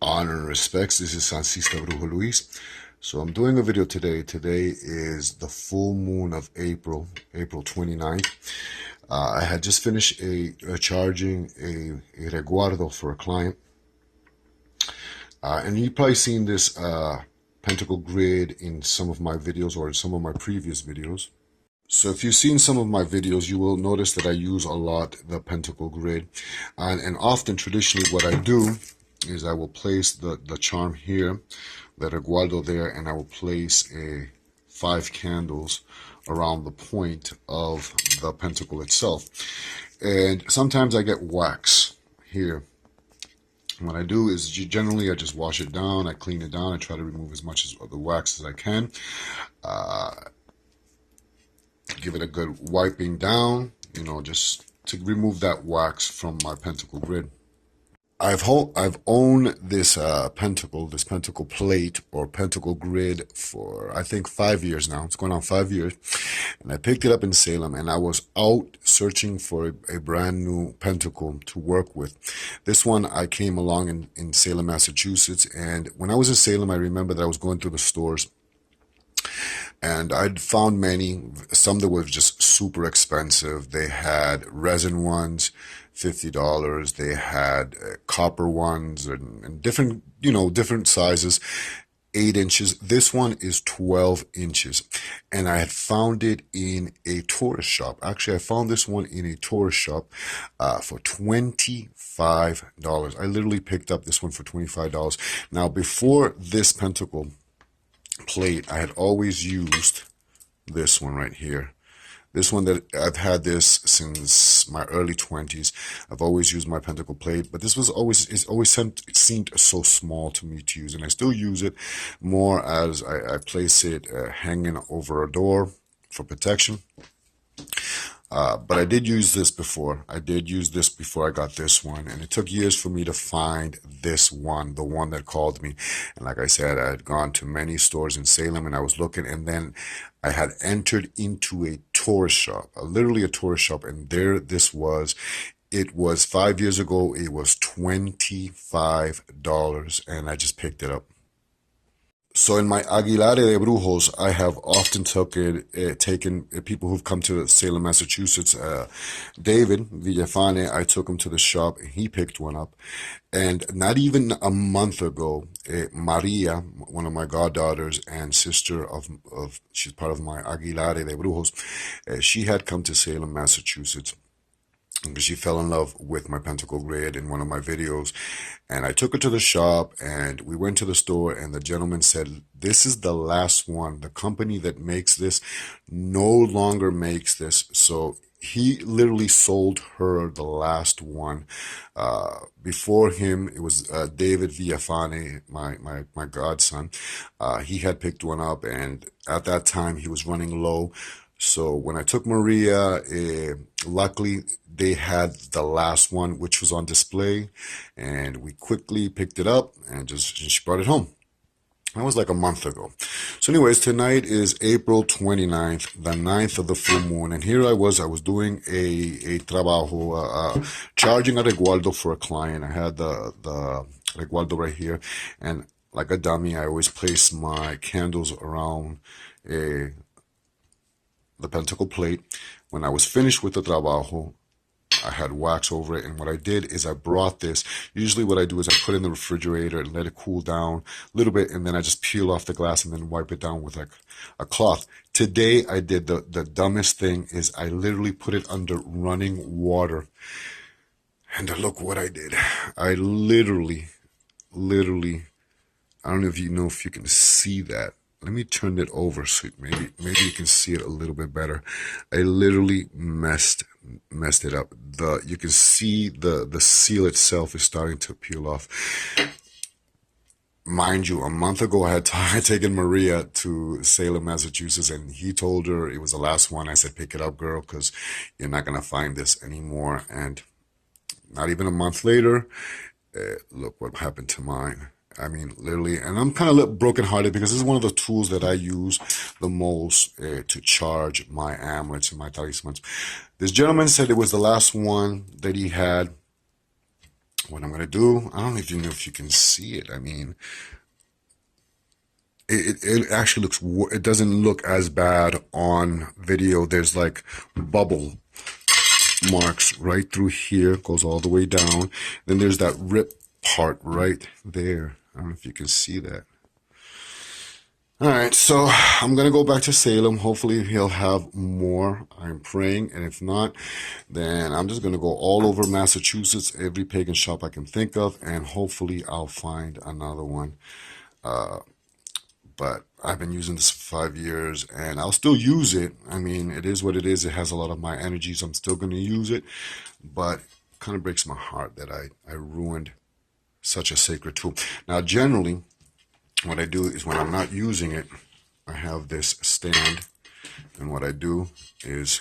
Honor and respects. This is Sancista Brujo Luis. So I'm doing a video today. Today is the full moon of April 29th. I had just finished charging a resguardo for a client. And you've probably seen this pentacle grid in some of my videos or in some of my previous videos. So if you've seen some of my videos, you will notice that I use a lot the pentacle grid. And often, traditionally, what I do is I will place the charm here, the reguardo there, and I will place 5 candles around the point of the pentacle itself. And sometimes I get wax here. What I do is generally I just wash it down, I clean it down, I try to remove as much of the wax as I can. Give it a good wiping down, just to remove that wax from my pentacle grid. I've owned this pentacle plate or pentacle grid for I think 5 years now. It's going on 5 years, and I picked it up in Salem, and I was out searching for a brand new pentacle to work with. This one I came along in Salem, Massachusetts, and when I was in Salem, I remember that I was going through the stores. And I'd found some that were just super expensive. They had resin ones, $50. They had copper ones and different, different sizes, 8 inches. This one is 12 inches. And I had found it in a tourist shop. Actually, I found this one in a tourist shop for $25. I literally picked up this one for $25. Now, before this pentacle plate, I had always used this one right here. This one that I've had this since my early 20s. I've always used my pentacle plate, but this was it seemed so small to me to use, and I still use it more as I place it hanging over a door for protection. But I did use this before. I got this one, and it took years for me to find this one, the one that called me. And like I said, I had gone to many stores in Salem, and I was looking, and then I had entered into a tourist shop, literally a tourist shop, and there this was. It was 5 years ago. It was $25, and I just picked it up. So in my Aguilare de Brujos, I have often taken people who've come to Salem, Massachusetts. David Villafane, I took him to the shop, and he picked one up. And not even a month ago, Maria, one of my goddaughters and sister she's part of my Aguilare de Brujos, she had come to Salem, Massachusetts, because she fell in love with my pentacle grid in one of my videos. And I took her to the shop, and we went to the store, and the gentleman said, this is the last one. The company that makes this no longer makes this. So he literally sold her the last one. Before him, it was David Villafane, my godson. He had picked one up, and at that time he was running low. So when I took Maria, luckily they had the last one, which was on display, and we quickly picked it up and she brought it home. That was like a month ago. So anyways, tonight is April 29th, the 9th of the full moon, and here I was doing a trabajo, charging a resguardo for a client. I had the resguardo right here, and like a dummy, I always place my candles around the pentacle plate. When I was finished with the trabajo, I had wax over it, and what I did is I brought this. Usually what I do is I put it in the refrigerator and let it cool down a little bit, and then I just peel off the glass and then wipe it down with like a cloth. Today I did the dumbest thing is I literally put it under running water, and look what I did. I literally, I don't know if you can see that. Let me turn it over so maybe you can see it a little bit better. I literally messed it up. You can see the seal itself is starting to peel off. Mind you, a month ago I had taken Maria to Salem, Massachusetts, and he told her it was the last one. I said, pick it up, girl, because you're not going to find this anymore. And not even a month later, look what happened to mine. I mean, literally, and I'm kind of brokenhearted because this is one of the tools that I use the most to charge my amulets and my talismans. This gentleman said it was the last one that he had. what I'm going to do, I don't even know if you can see it. I mean, it actually looks, it doesn't look as bad on video. There's like bubble marks right through here, goes all the way down. Then there's that rip part right there. I don't know if you can see that. All right, so I'm going to go back to Salem. Hopefully he'll have more. I'm praying. And if not, then I'm just going to go all over Massachusetts, every pagan shop I can think of, and hopefully I'll find another one. But I've been using this for 5 years, and I'll still use it. I mean, it is what it is. It has a lot of my energy, so I'm still going to use it. But it kind of breaks my heart that I ruined such a sacred tool. Now, generally, what I do is when I'm not using it, I have this stand, and what I do is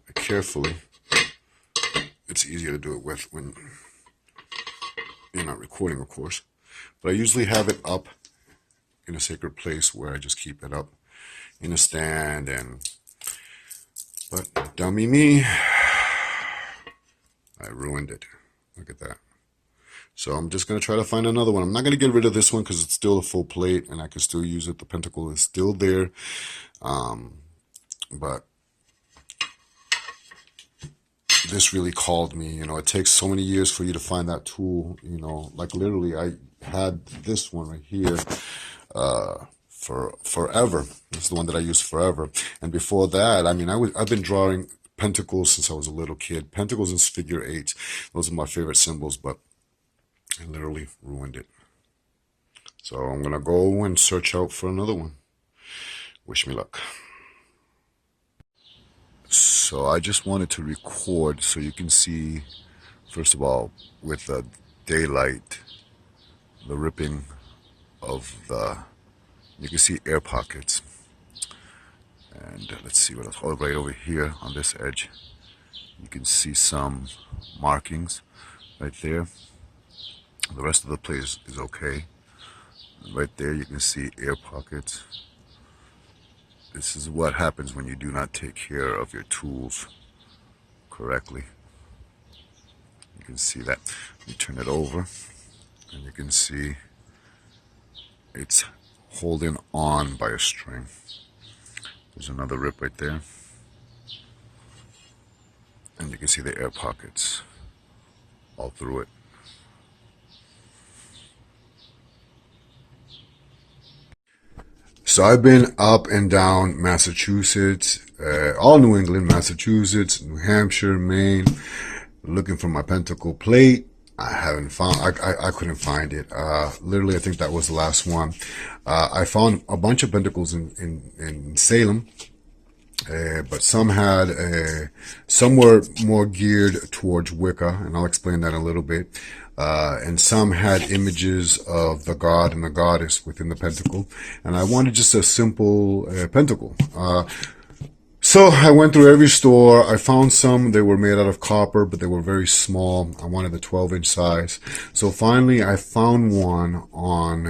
I carefully, it's easier to do it with when you're not recording, of course, but I usually have it up in a sacred place where I just keep it up in a stand. But dummy me, I ruined it. Look at that. So I'm just going to try to find another one. I'm not going to get rid of this one because it's still a full plate and I can still use it. The pentacle is still there. But this really called me. You know, it takes so many years for you to find that tool. You know, like literally I had this one right here for forever. This is the one that I used forever. And before that, I mean, I've been drawing pentacles since I was a little kid. Pentacles and figure eights. Those are my favorite symbols, but I literally ruined it. So I'm going to go and search out for another one. Wish me luck. So I just wanted to record so you can see, first of all, with the daylight, the ripping of you can see air pockets. And let's see what else. Oh, right over here on this edge, you can see some markings right there. The rest of the place is okay. Right there you can see air pockets. This is what happens when you do not take care of your tools correctly. You can see that. You turn it over and you can see it's holding on by a string. There's another rip right there. And you can see the air pockets all through it. So I've been up and down Massachusetts, all New England, Massachusetts, New Hampshire, Maine, looking for my pentacle plate. I haven't found, I couldn't find it. Literally, I think that was the last one. I found a bunch of pentacles in Salem, but some had, some were more geared towards Wicca, and I'll explain that in a little bit. And some had images of the god and the goddess within the pentacle. And I wanted just a simple pentacle. So I went through every store. I found some. They were made out of copper, but they were very small. I wanted the 12-inch size. So finally, I found one on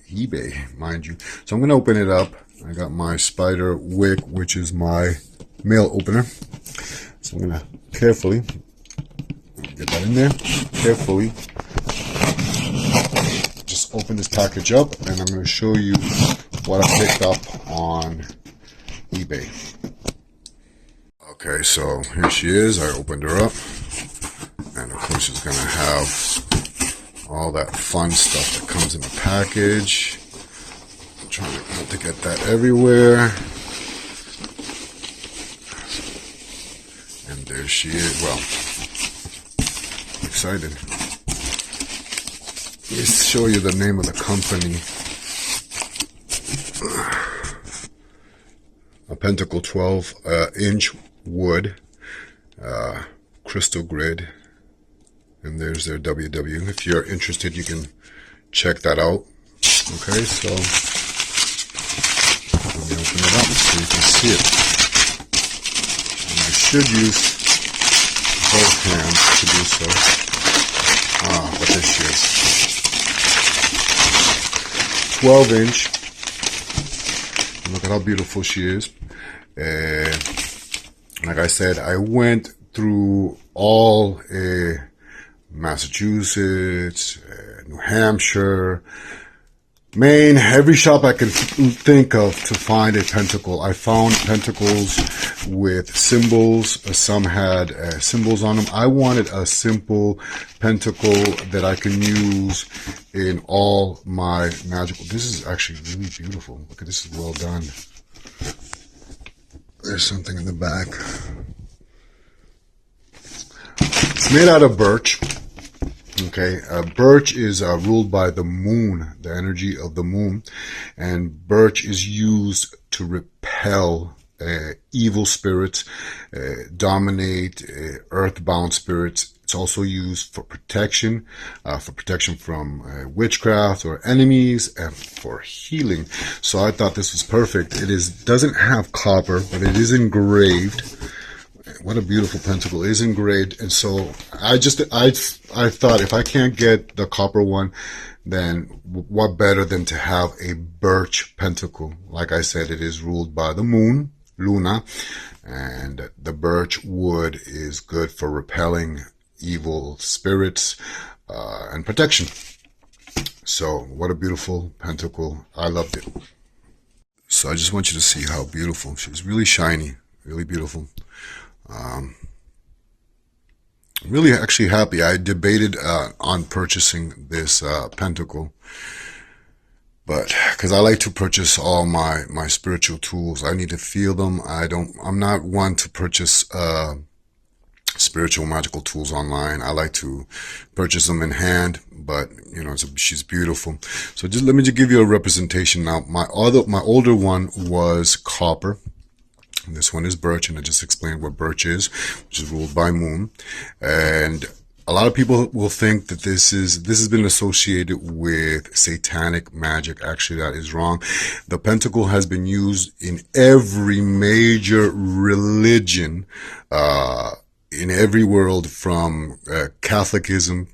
eBay, mind you. So I'm going to open it up. I got my spider wick, which is my mail opener. So I'm going to carefully get that in there. Carefully just open this package up, and I'm going to show you what I picked up on eBay. Okay, so here she is. I opened her up, and of course she's going to have all that fun stuff that comes in the package. I'm trying not to get that everywhere. And there she is. Well, excited. Let me show you the name of the company. A Pentacle 12-inch wood, crystal grid, and there's their WW. If you're interested, you can check that out. Okay, so let me open it up so you can see it. And I should use both hands to do so. But there she is. 12-inch. Look at how beautiful she is. Like I said, I went through all Massachusetts, New Hampshire, Maine, every shop I can think of to find a pentacle. I found pentacles with symbols. Some had symbols on them. I wanted a simple pentacle that I can use in all my magical. This is actually really beautiful. Look at this, is well done. There's something in the back. It's made out of birch. Okay, birch is ruled by the moon, the energy of the moon, and birch is used to repel evil spirits, dominate earthbound spirits. It's also used for protection from witchcraft or enemies, and for healing. So I thought this was perfect. It doesn't have copper, but it is engraved. What a beautiful pentacle. It is engraved. And so I thought, if I can't get the copper one, then what better than to have a birch pentacle? Like I said, it is ruled by the moon, Luna, and the birch wood is good for repelling evil spirits and protection. So what a beautiful pentacle. I loved it. So I just want you to see how beautiful. She's really shiny, really beautiful. I'm really actually happy. I debated on purchasing this pentacle, but because I like to purchase all my spiritual tools, I need to feel them. I'm not one to purchase spiritual magical tools online. I like to purchase them in hand, but you know, she's beautiful. So let me give you a representation now. My older one was copper. This one is birch, and I just explained what birch is, which is ruled by moon. And a lot of people will think that this has been associated with satanic magic. Actually, that is wrong. The pentacle has been used in every major religion, in every world, from Catholicism,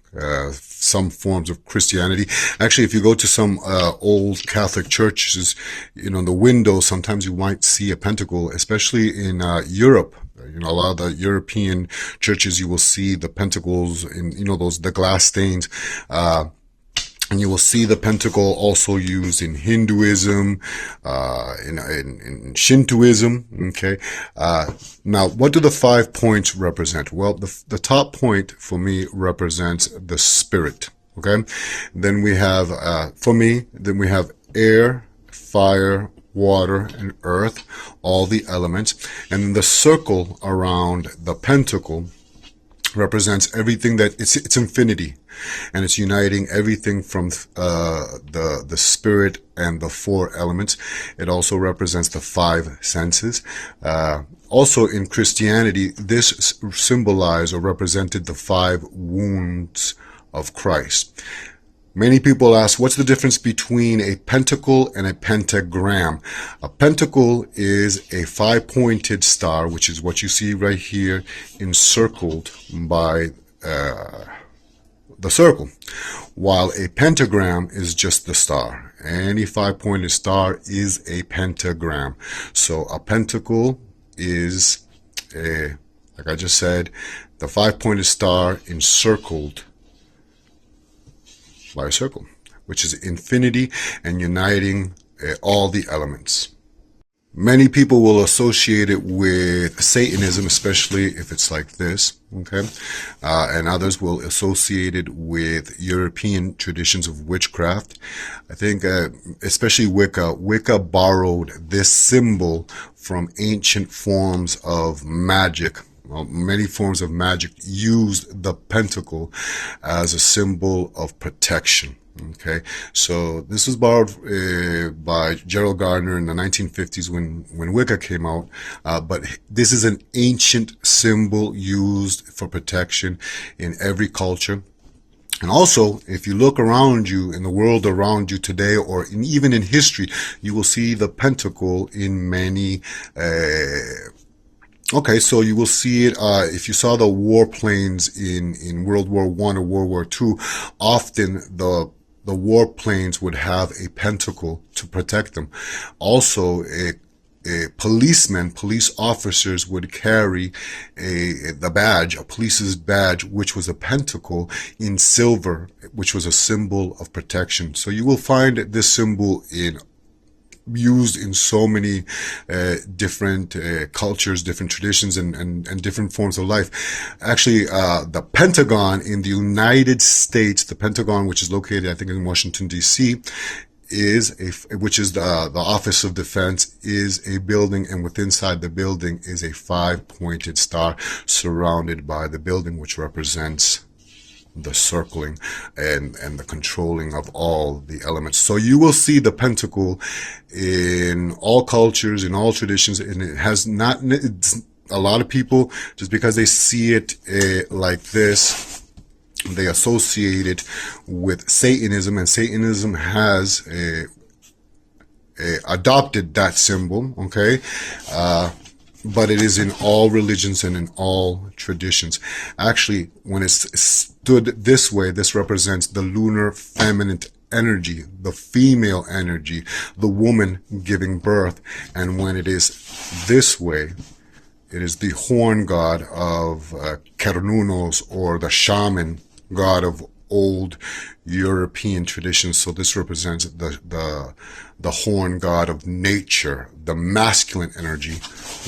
some forms of Christianity. Actually, if you go to some old Catholic churches, you know, in the window, sometimes you might see a pentacle, especially in Europe. You know, a lot of the European churches, you will see the pentacles in, you know, the glass stains. And you will see the pentacle also used in Hinduism, in Shintoism. Okay. Now, what do the 5 points represent? Well, the top point for me represents the spirit. Okay. Then we have, then we have air, fire, water, and earth, all the elements. And the circle around the pentacle represents everything that it's infinity, and it's uniting everything from the spirit and the 4 elements. It also represents the 5 senses. Also in Christianity, this symbolized or represented the 5 wounds of Christ. Many people ask, what's the difference between a pentacle and a pentagram? A pentacle is a 5-pointed star, which is what you see right here, encircled by the circle, while a pentagram is just the star. Any 5-pointed star is a pentagram. So a pentacle is like I just said, the 5-pointed star encircled by a circle, which is infinity and uniting all the elements. Many people will associate it with Satanism, especially if it's like this, okay? And others will associate it with European traditions of witchcraft. I think, especially Wicca. Wicca borrowed this symbol from ancient forms of magic. Well, many forms of magic used the pentacle as a symbol of protection. Okay, so this was borrowed by Gerald Gardner in the 1950s when Wicca came out, but this is an ancient symbol used for protection in every culture. And also, if you look around you in the world around you today, or even in history, you will see the pentacle in many okay, so you will see it, if you saw the warplanes in World War I or World War II, often the warplanes would have a pentacle to protect them. Also, policemen, police officers would carry the badge, a police's badge, which was a pentacle in silver, which was a symbol of protection. So you will find this symbol used in so many different cultures, different traditions, and different forms of life. Actually, the Pentagon in the United States, the Pentagon, which is located, I think, in Washington, D.C., which is the Office of Defense, is a building, and within inside the building is a 5-pointed star surrounded by the building, which represents the circling and the controlling of all the elements. So you will see the pentacle in all cultures, in all traditions, and it has not, a lot of people, just because they see it like this, they associate it with Satanism, and Satanism has adopted that symbol, okay? But it is in all religions and in all traditions. Actually, when it's stood this way, this represents the lunar feminine energy, the female energy, the woman giving birth. And when it is this way, it is the horn god of Kernunos, or the shaman god of old European traditions. So this represents the horn god of nature, the masculine energy,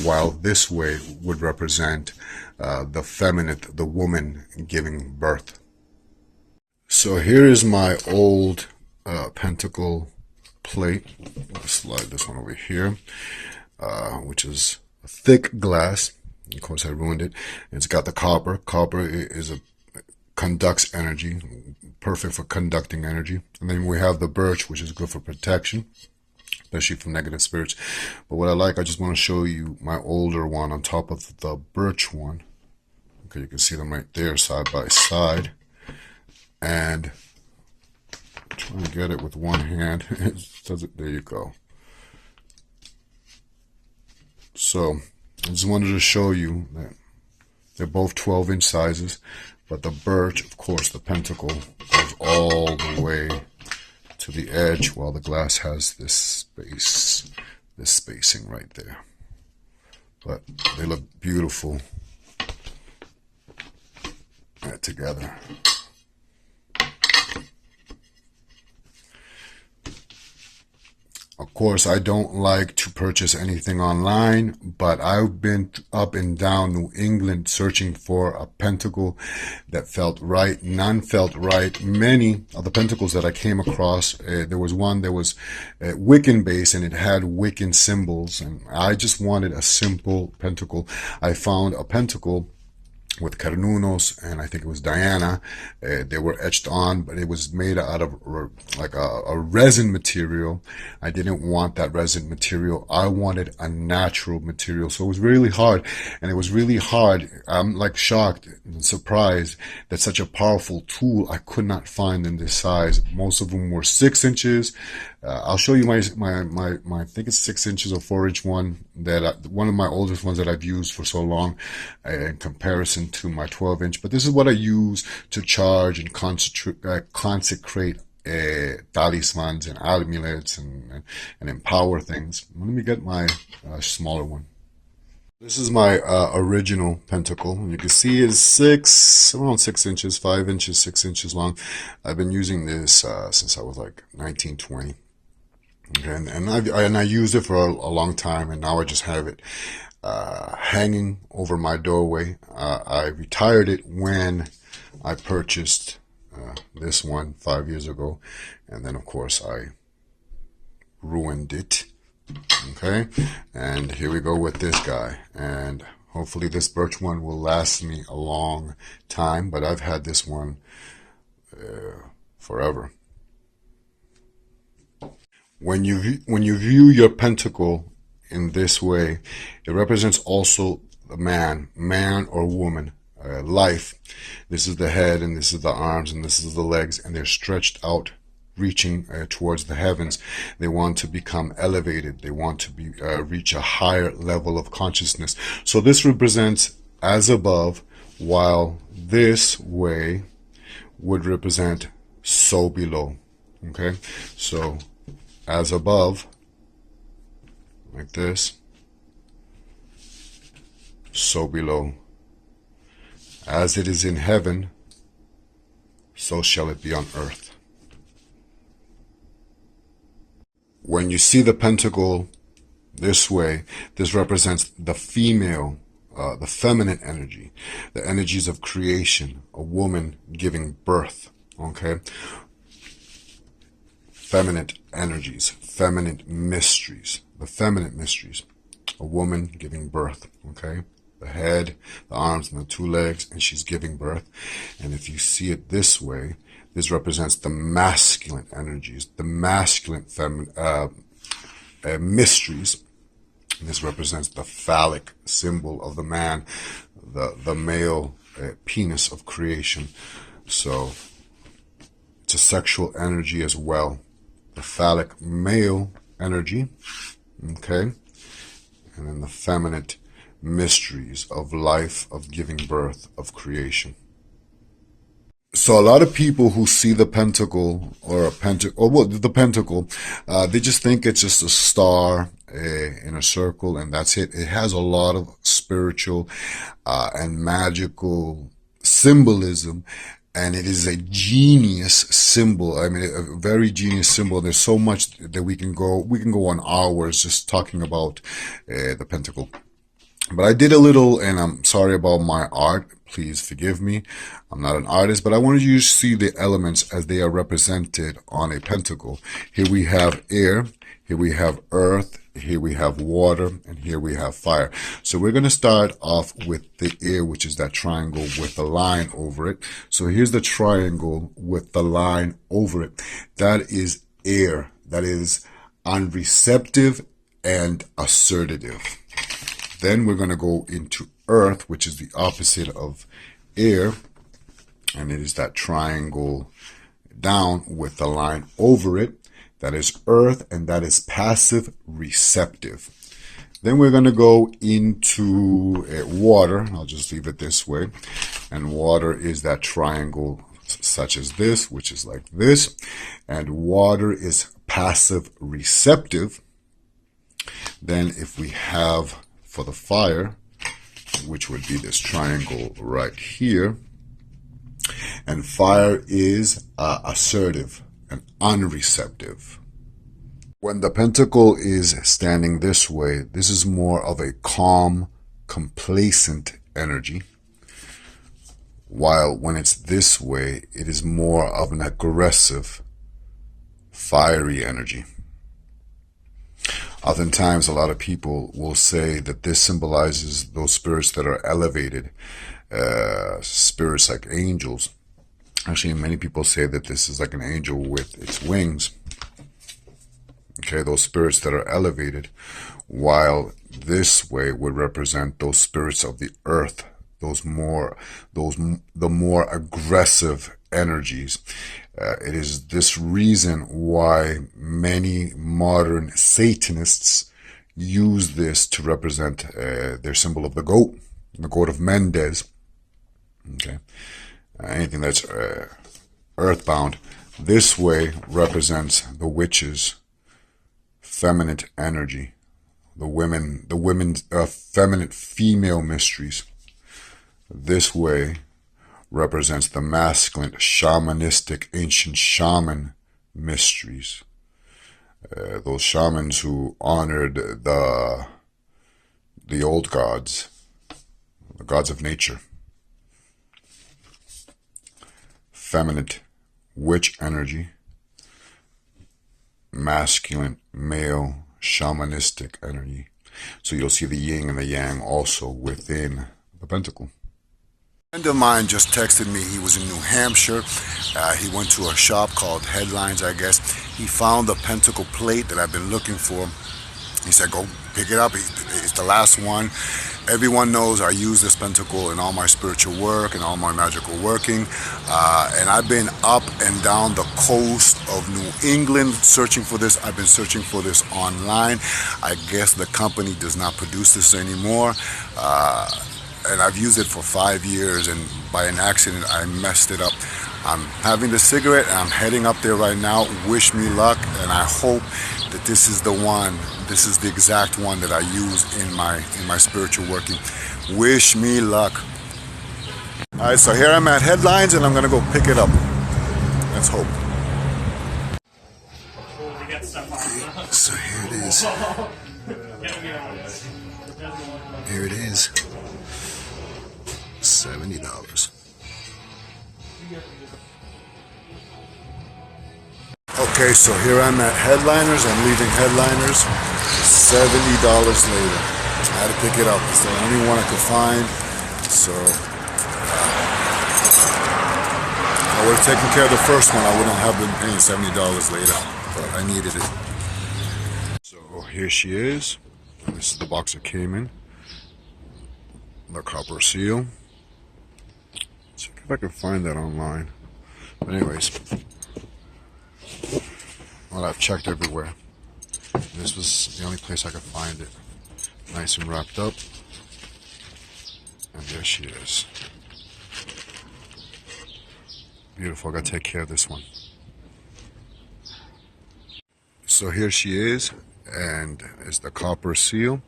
while this way would represent the feminine, the woman giving birth. So here is my old pentacle plate. I'll slide this one over here, which is a thick glass. Of course, I ruined it. It's got the copper. Copper conducts energy, perfect for conducting energy. And then we have the birch, which is good for protection, especially from negative spirits. But what I just want to show you my older one on top of the birch one. Okay, you can see them right there side by side. And trying to get it with one hand. There you go. So I just wanted to show you that they're both 12-inch sizes. But the birch, of course, the pentacle goes all the way to the edge, while the glass has this space, this spacing right there. But they look beautiful together. Of course, I don't like to purchase anything online, but I've been up and down New England searching for a pentacle that felt right. None felt right. Many of the pentacles that I came across, there was one that was Wiccan based, and it had Wiccan symbols, and I just wanted a simple pentacle. I found a pentacle with Carnunos, and I think it was Diana. They were etched on, but it was made out of like a resin material. I didn't want that resin material. I wanted a natural material. So it was really hard, and it was really hard. I'm like shocked and surprised that such a powerful tool I could not find in this size. Most of them were 6 inches. I'll show you my I think it's 6 inches or 4-inch one, that one of my oldest ones that I've used for so long in comparison to my 12-inch. But this is what I use to charge and consecrate talismans and amulets and empower things. Let me get my smaller one. This is my original pentacle, and you can see it's around 6 inches, 5 inches, 6 inches long. I've been using this since I was like 19, 20. Okay, and I used it for a long time, and now I just have it hanging over my doorway. I retired it when I purchased this one 5 years ago, and then of course I ruined it. Okay, and here we go with this guy, and hopefully this birch one will last me a long time, but I've had this one forever. When you view your pentacle in this way, it represents also the man or woman, life. This is the head, and this is the arms, and this is the legs, and they're stretched out, reaching towards the heavens. They want to become elevated. They want to reach a higher level of consciousness. So this represents as above, while this way would represent so below. Okay, so as above, like this, so below. As it is in heaven, so shall it be on earth. When you see the pentacle this way, this represents the female, the feminine energy, the energies of creation, a woman giving birth, okay? Feminine energies, feminine mysteries, the feminine mysteries, a woman giving birth, okay? The head, the arms, and the two legs, and she's giving birth. And if you see it this way, this represents the masculine energies, the masculine mysteries. This represents the phallic symbol of the man, the male penis of creation. So it's a sexual energy as well. The phallic male energy, okay? And then the feminine mysteries of life, of giving birth, of creation. So a lot of people who see the pentacle or the pentacle, they just think it's just a star in a circle and that's it. It has a lot of spiritual and magical symbolism, and it is a genius symbol. I mean, a very genius symbol. There's so much that we can go on hours just talking about the pentacle. But I did a little, and I'm sorry about my art. Please forgive me. I'm not an artist, but I wanted you to see the elements as they are represented on a pentacle. Here we have air, here we have earth, here we have water, and here we have fire. So we're going to start off with the air, which is that triangle with the line over it. So here's the triangle with the line over it. That is air. That is unreceptive and assertive. Then we're going to go into earth, which is the opposite of air. And it is that triangle down with the line over it. That is earth, and that is passive receptive. Then we're going to go into water. I'll just leave it this way. And water is that triangle such as this, which is like this. And water is passive receptive. Then if we have for the fire, which would be this triangle right here, and fire is assertive and unreceptive. When the pentacle is standing this way, this is more of a calm, complacent energy, while when it's this way, it is more of an aggressive, fiery energy. Oftentimes, a lot of people will say that this symbolizes those spirits that are elevated, spirits like angels. Actually, many people say that this is like an angel with its wings. Okay, those spirits that are elevated, while this way would represent those spirits of the earth, the more aggressive energies. It is this reason why many modern Satanists use this to represent their symbol of the goat of Mendes. Okay, anything that's earthbound. This way represents the witches, feminine energy, the women's feminine female mysteries. This way represents the masculine, shamanistic, ancient shaman mysteries. Those shamans who honored the old gods, the gods of nature. Feminine, witch energy. Masculine, male, shamanistic energy. So you'll see the yin and the yang also within the pentacle. A friend of mine just texted me. He was in New Hampshire. He went to a shop called Headlines, I guess. He found the pentacle plate that I've been looking for. He said, go pick it up. It's the last one. Everyone knows I use this pentacle in all my spiritual work and all my magical working. And I've been up and down the coast of New England searching for this. I've been searching for this online. I guess the company does not produce this anymore. And I've used it for 5 years, and by an accident I messed it up. I'm having the cigarette and I'm heading up there right now. Wish me luck, and I hope that this is the one, this is the exact one that I use in my spiritual working. Wish me luck. Alright, so here I'm at Headlines and I'm gonna go pick it up. Let's hope. So here it is. Here it is. $70. Okay, so here I'm at Headliners. I'm leaving Headliners. $70 later. I had to pick it up. It's the only one I could find. So I would have taken care of the first one. I wouldn't have been paying $70 later, but I needed it. So here she is. This is the box it came in. The copper seal. Check if I can find that online. But anyways, well, I've checked everywhere. This was the only place I could find it. Nice and wrapped up. And there she is. Beautiful. I gotta take care of this one. So here she is, and it's the copper seal.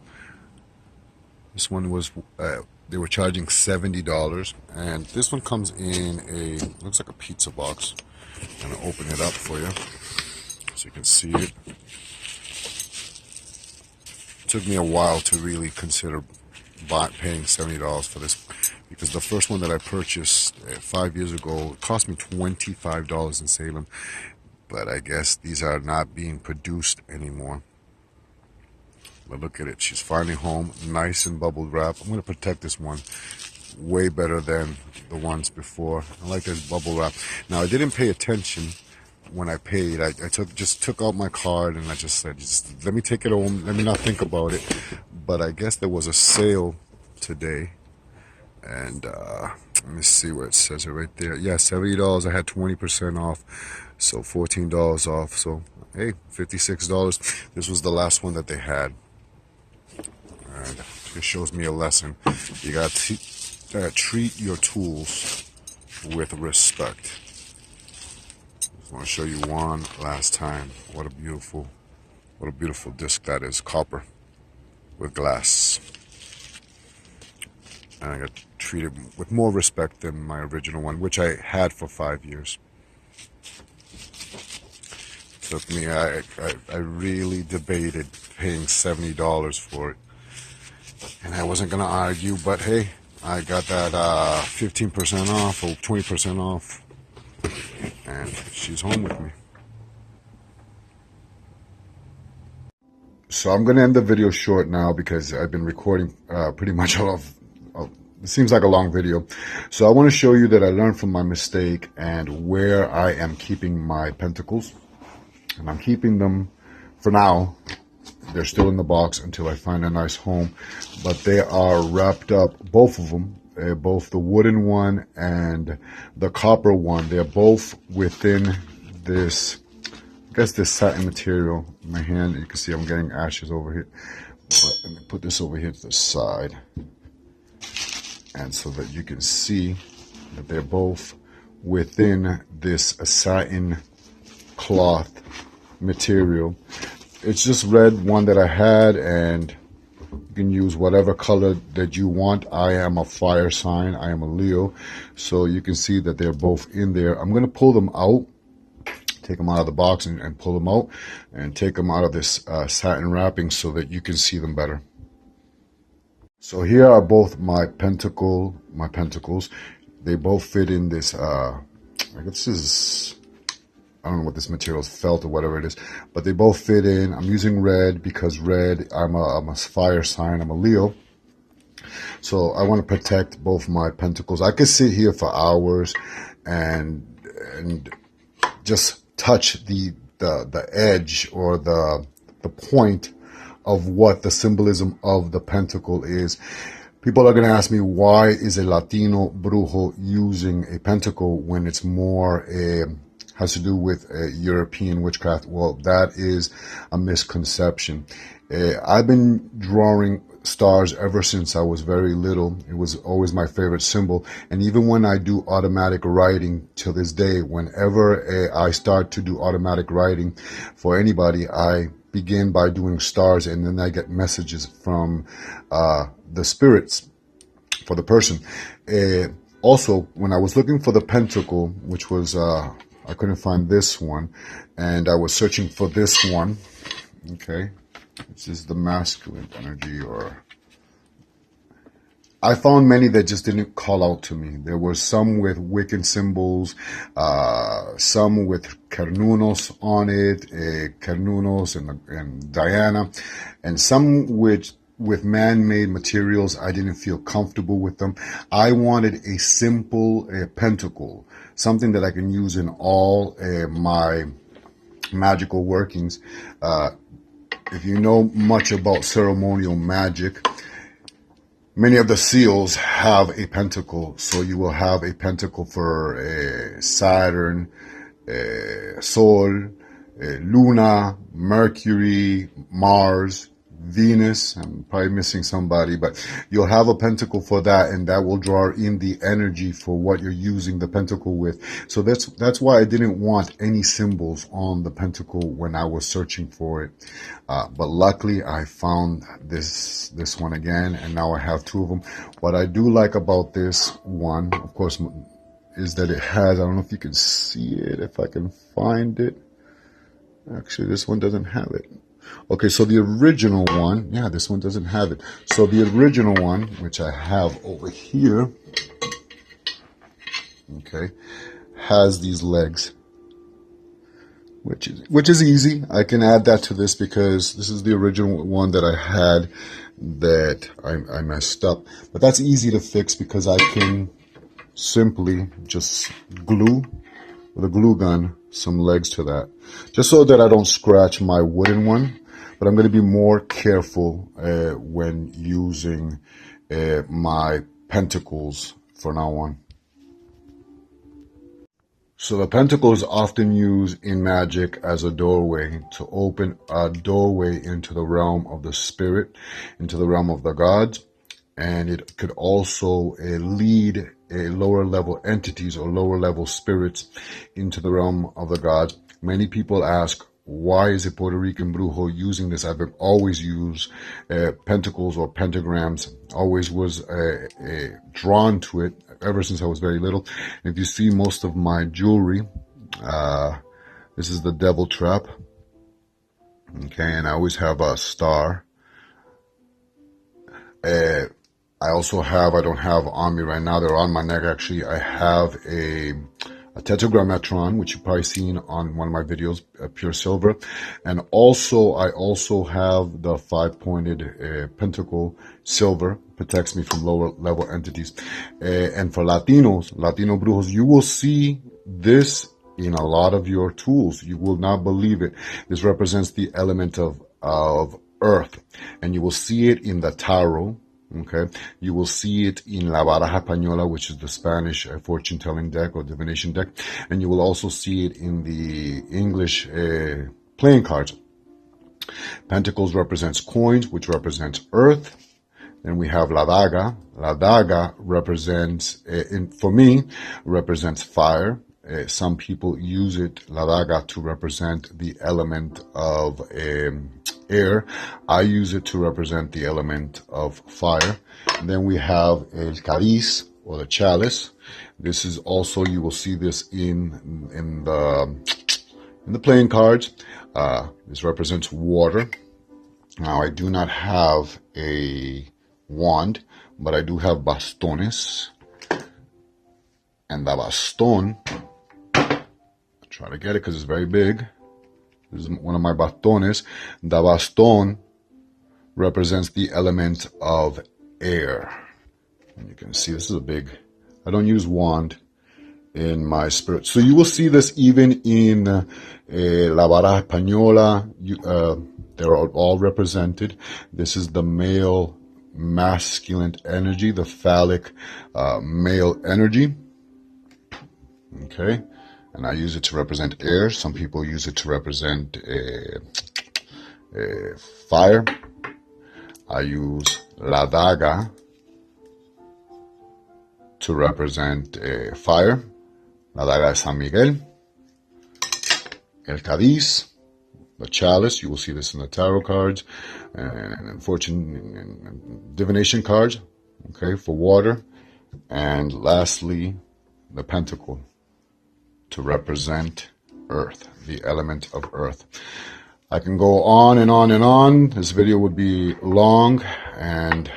This one was they were charging $70, and this one comes in a, looks like a pizza box. I'm gonna open it up for you so you can see it. It took me a while to really consider paying $70 for this, because the first one that I purchased 5 years ago cost me $25 in Salem, but I guess these are not being produced anymore. But look at it, she's finally home, nice and bubble wrap. I'm going to protect this one way better than the ones before. I like this bubble wrap. Now, I didn't pay attention when I paid. I just took out my card and I just said, just let me take it home, let me not think about it. But I guess there was a sale today, and let me see where it says it right there. Yeah, $70. I had 20% off, so $14 off. So hey, $56. This was the last one that they had. And it shows me a lesson. You got to treat your tools with respect. Just want to show you one last time. What a beautiful disc that is. Copper with glass. And I got to treat it with more respect than my original one, which I had for 5 years. Took me, I really debated paying $70 for it. And I wasn't going to argue, but hey, I got that 15% off or 20% off. And she's home with me. So I'm going to end the video short now because I've been recording pretty much all of, it seems like a long video. So I want to show you that I learned from my mistake and where I am keeping my pentacles. And I'm keeping them for now. They're still in the box until I find a nice home. But they are wrapped up, both of them. Both the wooden one and the copper one. They're both within this, I guess this satin material. In my hand, you can see I'm getting ashes over here. But let me put this over here to the side. And so that you can see that they're both within this satin cloth material. It's just red one that I had, and you can use whatever color that you want. I am a fire sign. I am a Leo. So you can see that they're both in there. I'm going to pull them out, take them out of the box and pull them out and take them out of this satin wrapping so that you can see them better. So here are both my pentacles. They both fit in this, I guess this is, I don't know what this material is, felt or whatever it is, but they both fit in. I'm using red because red, I'm a fire sign, I'm a Leo. So I want to protect both my pentacles. I could sit here for hours and just touch the edge or the point of what the symbolism of the pentacle is. People are going to ask me, why is a Latino brujo using a pentacle when it's more has to do with European witchcraft? Well, that is a misconception. I've been drawing stars ever since I was very little. It was always my favorite symbol. And even when I do automatic writing till this day, whenever I start to do automatic writing for anybody, I begin by doing stars, and then I get messages from the spirits for the person. Also, when I was looking for the pentacle, which was, I couldn't find this one, and I was searching for this one, okay, this is the masculine energy, or I found many that just didn't call out to me. There were some with Wiccan symbols, some with Carnunos on it, Carnunos and Diana, and some with man-made materials. I didn't feel comfortable with them. I wanted a simple pentacle, something that I can use in all my magical workings. If you know much about ceremonial magic, many of the seals have a pentacle, so you will have a pentacle for Saturn, Sol, Luna, Mercury, Mars, Venus. I'm probably missing somebody, but you'll have a pentacle for that, and that will draw in the energy for what you're using the pentacle with. So that's why I didn't want any symbols on the pentacle when I was searching for it. But luckily I found this one again, and now I have two of them. What I do like about this one, of course, is that it has, I don't know if you can see it, if I can find it. Actually, this one doesn't have it. Okay, so the original one, yeah, this one doesn't have it. So the original one, which I have over here, okay, has these legs, which is easy. I can add that to this because this is the original one that I had that I messed up. But that's easy to fix because I can simply just glue with a glue gun some legs to that, just so that I don't scratch my wooden one. But I'm going to be more careful when using my pentacles from now on. So the pentacle is often used in magic as a doorway, to open a doorway into the realm of the spirit, into the realm of the gods. And it could also lead lower level entities or lower level spirits into the realm of the gods. Many people ask, why is a Puerto Rican brujo using this? I've always used pentacles or pentagrams, always was drawn to it ever since I was very little. And if you see most of my jewelry, this is the devil trap. Okay, and I always have a star. I also have, I don't have on me right now, they're on my neck actually, I have a tetragrammetron, which you've probably seen on one of my videos, pure silver. And also, I also have the 5-pointed pentacle, silver, protects me from lower level entities. And for Latino brujos, you will see this in a lot of your tools. You will not believe it. This represents the element of earth, and you will see it in the tarot. Okay, you will see it in La Baraja Española, which is the Spanish fortune-telling deck or divination deck, and you will also see it in the English playing cards. Pentacles represents coins, which represents earth. Then we have La Daga. La Daga represents, for me, represents fire. Some people use it, La Daga, to represent the element of air. I use it to represent the element of fire. And then we have El Cáliz, or the chalice. This is also, you will see this in the playing cards. This represents water. Now, I do not have a wand, but I do have bastones. And the baston, I'll try to get it because it's very big. This is one of my bastones. The baston represents the element of air. And you can see this is a big, I don't use wand in my spirit. So you will see this even in La Baraja Española. They're all represented. This is the male masculine energy, the phallic male energy. Okay. And I use it to represent air. Some people use it to represent fire. I use La Daga to represent fire. La Daga de San Miguel. El Cáliz, the chalice. You will see this in the tarot cards and fortune and divination cards, okay, for water. And lastly, the pentacle to represent earth, the element of earth. I can go on and on and on. This video would be long, and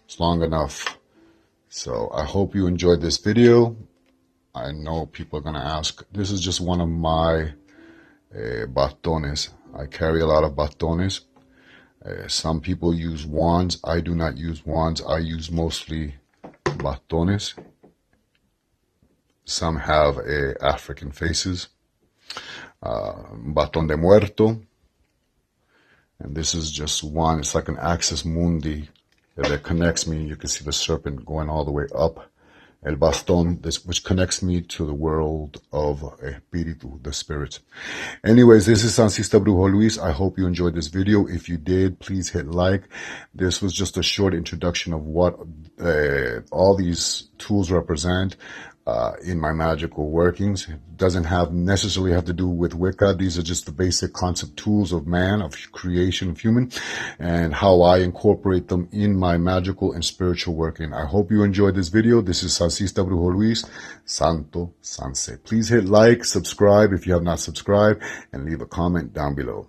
it's long enough. So I hope you enjoyed this video. I know people are going to ask. This is just one of my bastones. I carry a lot of bastones. Some people use wands. I do not use wands. I use mostly bastones. Some have African faces. Baton de muerto. And this is just one. It's like an axis mundi that connects me. You can see the serpent going all the way up. El bastón, which connects me to the world of espíritu, the spirit. Anyways, this is Sancista Brujo Luis. I hope you enjoyed this video. If you did, please hit like. This was just a short introduction of what all these tools represent in my magical workings. It doesn't necessarily have to do with Wicca. These are just the basic concept tools of man, of creation of human, and how I incorporate them in my magical and spiritual working. I hope you enjoyed this video. This is Sancista Brujo Luis, Santo Sanse. Please hit like, subscribe if you have not subscribed, and leave a comment down below.